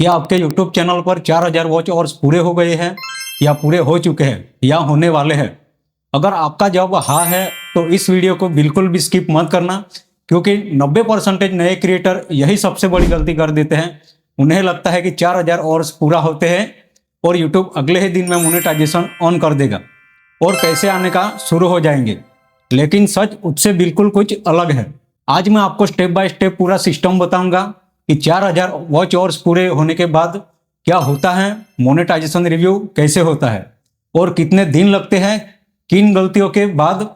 क्या आपके YouTube channel पर 4000 वॉच आवर्स पूरे हो गए हैं या पूरे हो चुके हैं या होने वाले हैं? अगर आपका जवाब हाँ है तो इस वीडियो को बिल्कुल भी स्किप मत करना, क्योंकि 90% नए क्रिएटर यही सबसे बड़ी गलती कर देते हैं। उन्हें लगता है कि 4000 आवर्स पूरा होते हैं और यूट्यूब अगले ही दिन में मोनेटाइजेशन ऑन कर देगा और पैसे आने का शुरू हो जाएंगे। लेकिन सच उससे बिल्कुल कुछ अलग है। आज मैं आपको स्टेप बाय स्टेप पूरा सिस्टम बताऊंगा कि 4000 वॉच आवर्स पूरे होने के बाद क्या होता है, मोनेटाइजेशन रिव्यू कैसे होता है और कितने दिन लगते हैं, किन गलतियों के बाद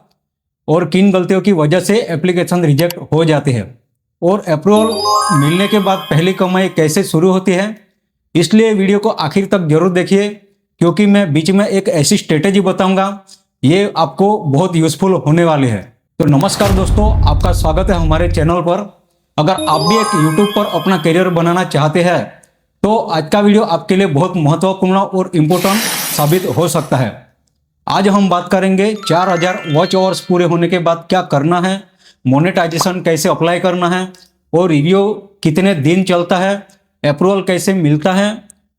और किन गलतियों की वजह से एप्लीकेशन रिजेक्ट हो जाती है और अप्रूवल मिलने के बाद पहली कमाई कैसे शुरू होती है। इसलिए वीडियो को आखिर तक जरूर देखिए, क्योंकि मैं बीच में एक ऐसी स्ट्रेटेजी बताऊंगा, ये आपको बहुत यूजफुल होने वाली है। तो नमस्कार दोस्तों, आपका स्वागत है हमारे चैनल पर। अगर आप भी एक यूट्यूब पर अपना करियर बनाना चाहते हैं तो आज का वीडियो आपके लिए बहुत महत्वपूर्ण और इम्पोर्टेंट साबित हो सकता है। आज हम बात करेंगे 4000 वॉच आवर्स पूरे होने के बाद क्या करना है, मोनेटाइजेशन कैसे अप्लाई करना है और रिव्यू कितने दिन चलता है, अप्रूवल कैसे मिलता है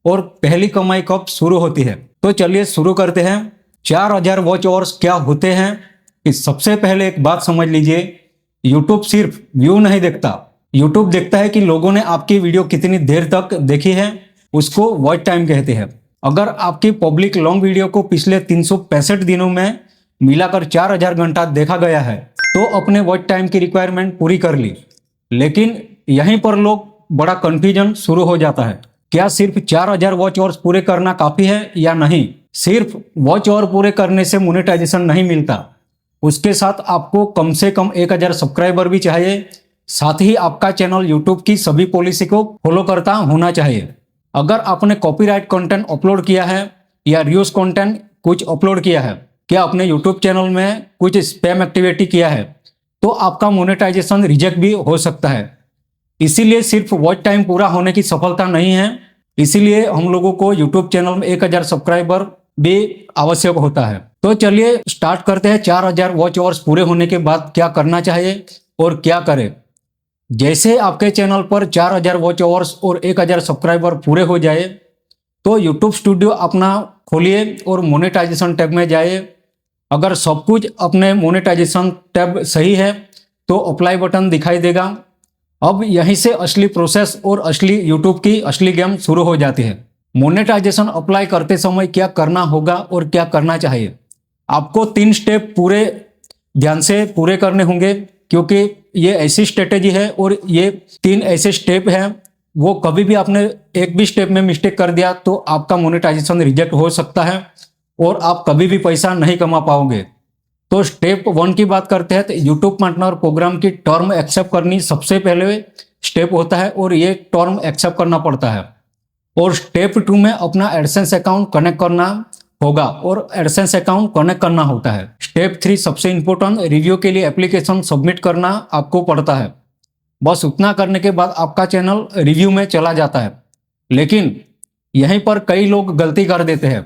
और पहली कमाई कब शुरू होती है। तो चलिए शुरू करते हैं। 4000 वॉच आवर्स क्या होते हैं, इस सबसे पहले एक बात समझ लीजिए। यूट्यूब सिर्फ व्यू नहीं देखता, यूट्यूब देखता है कि लोगों ने आपकी वीडियो कितनी देर तक देखी है, उसको वॉच टाइम कहते हैं। अगर आपकी पब्लिक लॉन्ग वीडियो को पिछले 365 दिनों में मिलाकर 4000 घंटा देखा गया है तो अपने वॉच टाइम की रिक्वायरमेंट पूरी कर ली। लेकिन यहीं पर लोग बड़ा कंफ्यूजन शुरू हो जाता है। क्या सिर्फ 4000 वॉच आवर्स पूरे करना काफी है या नहीं? सिर्फ वॉच आवर पूरे करने से मोनेटाइजेशन नहीं मिलता, उसके साथ आपको कम से कम 1000 सब्सक्राइबर भी चाहिए। साथ ही आपका चैनल यूट्यूब की सभी पॉलिसी को फॉलो करता होना चाहिए। अगर आपने कॉपीराइट कंटेंट अपलोड किया है या रीयूज कंटेंट कुछ अपलोड किया है, क्या आपने यूट्यूब चैनल में कुछ स्पैम एक्टिविटी किया है, तो आपका मोनेटाइजेशन रिजेक्ट भी हो सकता है। इसीलिए सिर्फ वॉच टाइम पूरा होने की सफलता नहीं है, इसीलिए हम लोगों को यूट्यूब चैनल में 1000 सब्सक्राइबर भी आवश्यक होता है। तो चलिए स्टार्ट करते हैं। 4000 वॉच आवर्स पूरे होने के बाद क्या करना चाहिए और क्या करें। जैसे आपके चैनल पर 4000 वॉच आवर्स और 1000 सब्सक्राइबर पूरे हो जाए तो यूट्यूब स्टूडियो अपना खोलिए और मोनेटाइजेशन टैब में जाए। अगर सब कुछ अपने मोनेटाइजेशन टैब सही है तो अप्लाई बटन दिखाई देगा। अब यहीं से असली प्रोसेस और असली यूट्यूब की असली गेम शुरू हो जाती है। मोनेटाइजेशन अप्लाई करते समय क्या करना होगा और क्या करना चाहिए। आपको 3 स्टेप पूरे ध्यान से पूरे करने होंगे, क्योंकि ये ऐसी स्ट्रेटेजी है और ये 3 ऐसे स्टेप हैं, वो कभी भी आपने एक भी स्टेप में मिस्टेक कर दिया तो आपका मोनेटाइजेशन रिजेक्ट हो सकता है और आप कभी भी पैसा नहीं कमा पाओगे। तो स्टेप 1 की बात करते हैं तो यूट्यूब पार्टनर प्रोग्राम की टर्म एक्सेप्ट करनी सबसे पहले स्टेप होता है और ये टर्म एक्सेप्ट करना पड़ता है। और स्टेप 2 में अपना एडसेंस अकाउंट कनेक्ट करना होगा और एडसेंस अकाउंट कनेक्ट करना होता है। स्टेप 3 सबसे इंपॉर्टेंट, रिव्यू के लिए एप्लीकेशन सबमिट करना आपको पड़ता है। बस उतना करने के बाद आपका चैनल रिव्यू में चला जाता है। लेकिन यहीं पर कई लोग गलती कर देते हैं,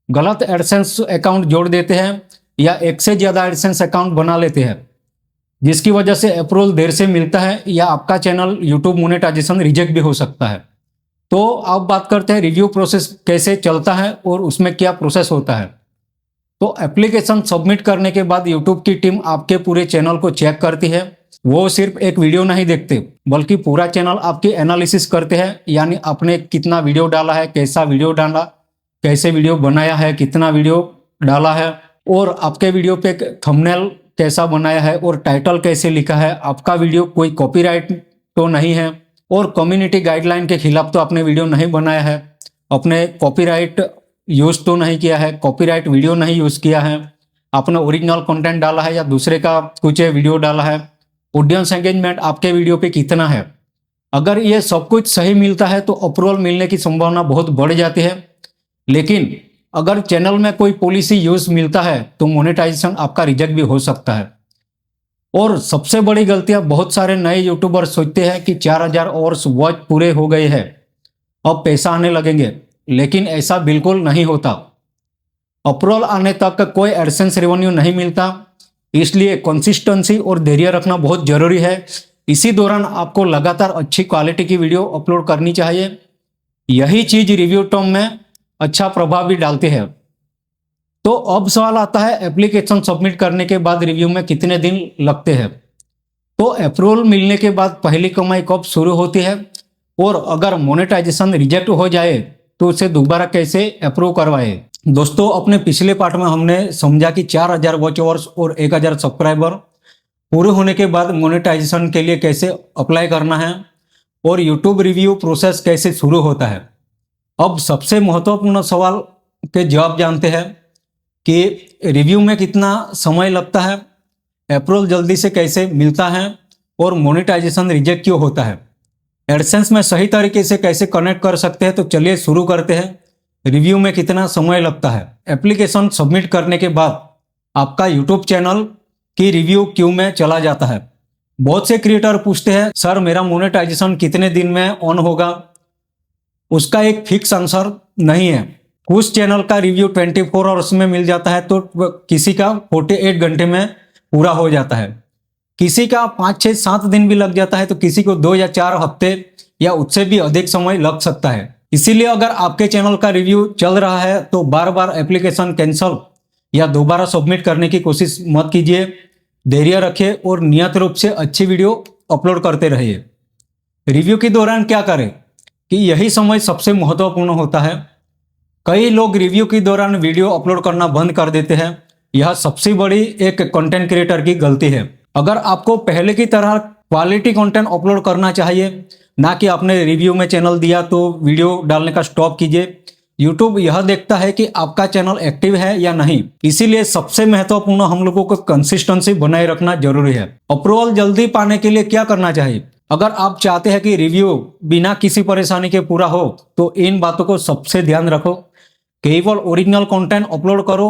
गलत एडसेंस अकाउंट जोड़ देते हैं या एक से ज़्यादा एडसेंस अकाउंट बना लेते हैं, जिसकी वजह से अप्रूवल देर से मिलता है या आपका चैनल यूट्यूब मोनेटाइजेशन रिजेक्ट भी हो सकता है। तो अब बात करते हैं रिव्यू प्रोसेस कैसे चलता है और उसमें क्या प्रोसेस होता है। तो एप्लीकेशन सबमिट करने के बाद यूट्यूब की टीम आपके पूरे चैनल को चेक करती है। वो सिर्फ एक वीडियो नहीं देखते, बल्कि पूरा चैनल आपकी एनालिसिस करते हैं, यानी आपने कितना वीडियो डाला है, कैसा वीडियो डाला, कैसे वीडियो बनाया है, कितना वीडियो डाला है और आपके वीडियो पे थंबनेल कैसा बनाया है और टाइटल कैसे लिखा है, आपका वीडियो कोई कॉपीराइट तो नहीं है और कम्युनिटी गाइडलाइन के खिलाफ तो आपने वीडियो नहीं बनाया है, आपने कॉपीराइट यूज़ तो नहीं किया है, कॉपीराइट वीडियो नहीं यूज़ किया है, आपने ओरिजिनल कंटेंट डाला है या दूसरे का कुछ वीडियो डाला है, ऑडियंस एंगेजमेंट आपके वीडियो पे कितना है। अगर ये सब कुछ सही मिलता है तो अप्रूवल मिलने की संभावना बहुत बढ़ जाती है। लेकिन अगर चैनल में कोई पॉलिसी यूज़ मिलता है तो मोनेटाइजेशन आपका रिजेक्ट भी हो सकता है। और सबसे बड़ी गलतियां बहुत सारे नए यूट्यूबर सोचते हैं कि 4000 आवर्स वॉच पूरे हो गए हैं, अब पैसा आने लगेंगे, लेकिन ऐसा बिल्कुल नहीं होता। अप्रूवल आने तक कोई एडसेंस रेवेन्यू नहीं मिलता, इसलिए कंसिस्टेंसी और धैर्य रखना बहुत जरूरी है। इसी दौरान आपको लगातार अच्छी क्वालिटी की वीडियो अपलोड करनी चाहिए। यही चीज रिव्यू टर्म में अच्छा प्रभाव भी डालती है। तो अब सवाल आता है एप्लीकेशन सबमिट करने के बाद रिव्यू में कितने दिन लगते हैं। तो अप्रूवल मिलने के बाद पहली कमाई कब शुरू होती है, और अगर मोनेटाइजेशन रिजेक्ट हो जाए तो उसे दोबारा कैसे अप्रूव करवाए। दोस्तों, अपने पिछले पार्ट में हमने समझा कि 4000 वॉच आवर्स और 1000 सब्सक्राइबर पूरे होने के बाद मोनेटाइजेशन के लिए कैसे अप्लाई करना है, और यूट्यूब रिव्यू प्रोसेस कैसे शुरू होता है। अब सबसे महत्वपूर्ण सवाल के जवाब जानते हैं कि रिव्यू में कितना समय लगता है, अप्रूवल जल्दी से कैसे मिलता है, और मोनेटाइजेशन रिजेक्ट क्यों होता है। एडसेंस में सही तरीके से कैसे कनेक्ट कर सकते हैं। तो चलिए शुरू करते हैं। रिव्यू में कितना समय लगता है। एप्लीकेशन सबमिट करने के बाद आपका यूट्यूब चैनल की रिव्यू क्यू में चला जाता है। बहुत से क्रिएटर पूछते हैं, सर मेरा मोनेटाइजेशन कितने दिन में ऑन होगा। उसका एक फिक्स आंसर नहीं है। कुछ चैनल का रिव्यू 24 आवर्स में मिल जाता है, तो किसी का 48 घंटे में पूरा हो जाता है। किसी का 5, 6, 7 दिन भी लग जाता है, तो किसी को 2 या 4 हफ्ते या उससे भी अधिक समय लग सकता है। इसीलिए अगर आपके चैनल का रिव्यू चल रहा है तो बार बार एप्लीकेशन कैंसिल या दोबारा सबमिट करने की कोशिश मत कीजिए। धैर्य रखिए और नियत रूप से अच्छी वीडियो अपलोड करते रहिए। रिव्यू के दौरान क्या करें, कि यही समय सबसे महत्वपूर्ण होता है। कई लोग रिव्यू के दौरान वीडियो अपलोड करना बंद कर देते हैं। यह सबसे बड़ी एक कंटेंट क्रिएटर की गलती है। अगर आपको पहले की तरह क्वालिटी कंटेंट अपलोड करना चाहिए, ना कि आपने रिव्यू में चैनल दिया तो वीडियो डालने का स्टॉप कीजिए। यूट्यूब यह देखता है कि आपका चैनल एक्टिव है या नहीं, इसीलिए सबसे महत्वपूर्ण हम लोगों को कंसिस्टेंसी बनाए रखना जरूरी है। अप्रूवल जल्दी पाने के लिए क्या करना चाहिए। अगर आप चाहते हैं कि रिव्यू बिना किसी परेशानी के पूरा हो, तो इन बातों को सबसे ध्यान रखो। केवल ओरिजिनल कंटेंट अपलोड करो।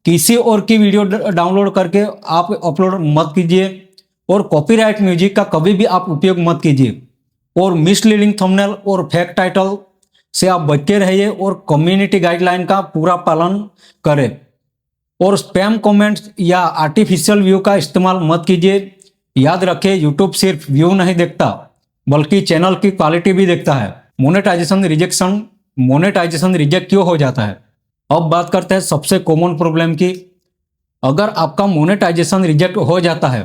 किसी और की वीडियो डाउनलोड करके आप अपलोड मत कीजिए, और कॉपीराइट म्यूजिक का कभी भी आप उपयोग मत कीजिए, और मिसलीडिंग थंबनेल और फेक टाइटल से आप बच के रहिए, और कम्युनिटी गाइडलाइन का पूरा पालन करें, और स्पैम कमेंट्स या आर्टिफिशियल व्यू का इस्तेमाल मत कीजिए। याद रखें, यूट्यूब सिर्फ व्यू नहीं देखता, बल्कि चैनल की क्वालिटी भी देखता है। मोनेटाइजेशन रिजेक्ट क्यों हो जाता है। अब बात करते हैं सबसे कॉमन प्रॉब्लम की। अगर आपका मोनेटाइजेशन रिजेक्ट हो जाता है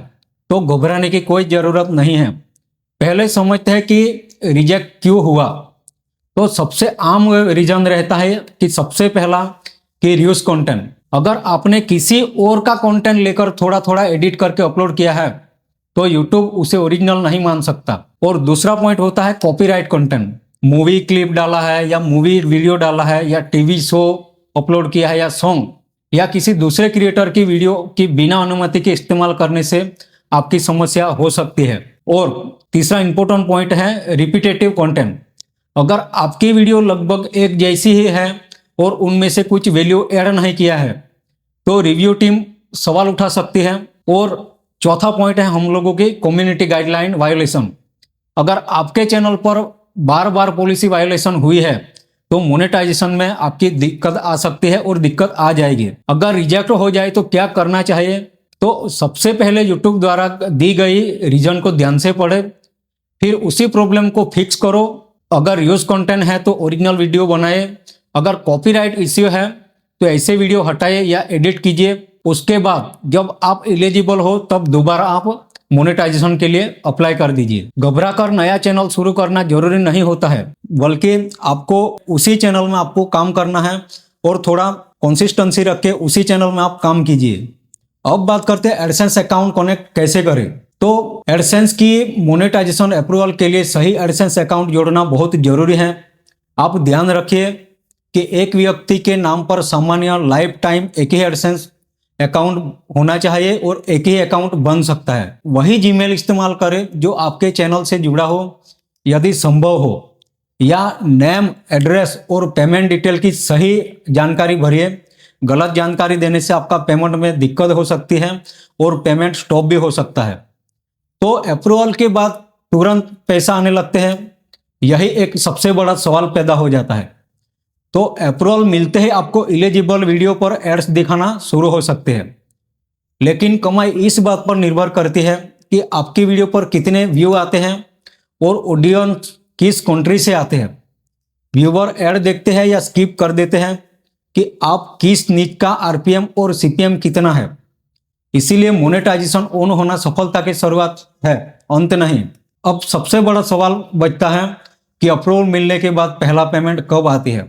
तो घबराने की कोई ज़रूरत नहीं है। पहले समझते हैं कि रिजेक्ट क्यों हुआ। तो सबसे आम रीजन रहता है कि सबसे पहला कि रीयूज कंटेंट। अगर आपने किसी और का कंटेंट लेकर थोड़ा थोड़ा एडिट करके अपलोड किया है तो यूट्यूब उसे ओरिजिनल नहीं मान सकता। और दूसरा पॉइंट होता है कॉपीराइट कंटेंट। मूवी क्लिप डाला है, या मूवी वीडियो डाला है, या टीवी शो अपलोड किया है, या सॉन्ग, या किसी दूसरे क्रिएटर की वीडियो की बिना अनुमति के इस्तेमाल करने से आपकी समस्या हो सकती है। और तीसरा इंपॉर्टेंट पॉइंट है रिपीटेटिव कंटेंट। अगर आपकी वीडियो लगभग एक जैसी ही है और उनमें से कुछ वैल्यू ऐड नहीं किया है तो रिव्यू टीम सवाल उठा सकती है। और चौथा पॉइंट है हम लोगों की कम्युनिटी गाइडलाइन वायोलेशन। अगर आपके चैनल पर बार बार पॉलिसी वायोलेशन हुई है तो मोनेटाइजेशन में आपकी दिक्कत आ सकती है, और दिक्कत आ जाएगी। अगर रिजेक्ट हो जाए तो क्या करना चाहिए। तो सबसे पहले यूट्यूब द्वारा दी गई रीजन को ध्यान से पढ़े, फिर उसी प्रॉब्लम को फिक्स करो। अगर यूज कंटेंट है तो ओरिजिनल वीडियो बनाए। अगर कॉपीराइट इश्यू है तो ऐसे वीडियो हटाए या एडिट कीजिए। उसके बाद जब आप एलिजिबल हो तब दोबारा आप मोनेटाइजेशन के लिए अप्लाई कर दीजिए। घबरा कर नया चैनल शुरू करना जरूरी नहीं होता है, बल्कि आपको उसी चैनल में आपको काम करना है, और थोड़ा कंसिस्टेंसी रख के उसी चैनल में आप काम कीजिए। अब बात करते हैं एडसेंस अकाउंट कनेक्ट कैसे करें। तो एडसेंस की मोनेटाइजेशन अप्रूवल के लिए सही एडसेंस अकाउंट जोड़ना बहुत जरूरी है। आप ध्यान रखिए कि एक व्यक्ति के नाम पर सामान्य लाइफ टाइम एक ही एडसेंस अकाउंट होना चाहिए, और एक ही अकाउंट बन सकता है। वही जीमेल इस्तेमाल करें जो आपके चैनल से जुड़ा हो यदि संभव हो, या नेम, एड्रेस और पेमेंट डिटेल की सही जानकारी भरिए। गलत जानकारी देने से आपका पेमेंट में दिक्कत हो सकती है और पेमेंट स्टॉप भी हो सकता है। तो अप्रूवल के बाद तुरंत पैसा आने लगते हैं, यही एक सबसे बड़ा सवाल पैदा हो जाता है। तो अप्रूवल मिलते ही आपको एलिजिबल वीडियो पर एड्स दिखाना शुरू हो सकते हैं, लेकिन कमाई इस बात पर निर्भर करती है कि आपकी वीडियो पर कितने व्यू आते हैं और ऑडियंस किस कंट्री से आते हैं। व्यूवर ऐड देखते हैं या स्किप कर देते हैं कि आप किस नीच का आरपीएम और सीपीएम कितना है। इसीलिए मोनेटाइजेशन ऑन होना सफलता की शुरुआत है, अंत नहीं। अब सबसे बड़ा सवाल बचता है कि अप्रूवल मिलने के बाद पहला पेमेंट कब आती है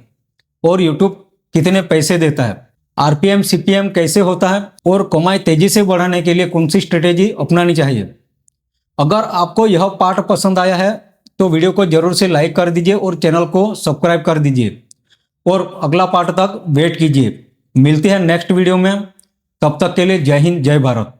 और यूट्यूब कितने पैसे देता है, आरपीएम सीपीएम कैसे होता है और कमाई तेजी से बढ़ाने के लिए कौन सी स्ट्रेटेजी अपनानी चाहिए। अगर आपको यह पार्ट पसंद आया है तो वीडियो को जरूर से लाइक कर दीजिए और चैनल को सब्सक्राइब कर दीजिए और अगला पार्ट तक वेट कीजिए। मिलते हैं नेक्स्ट वीडियो में, तब तक के लिए जय हिंद जय भारत।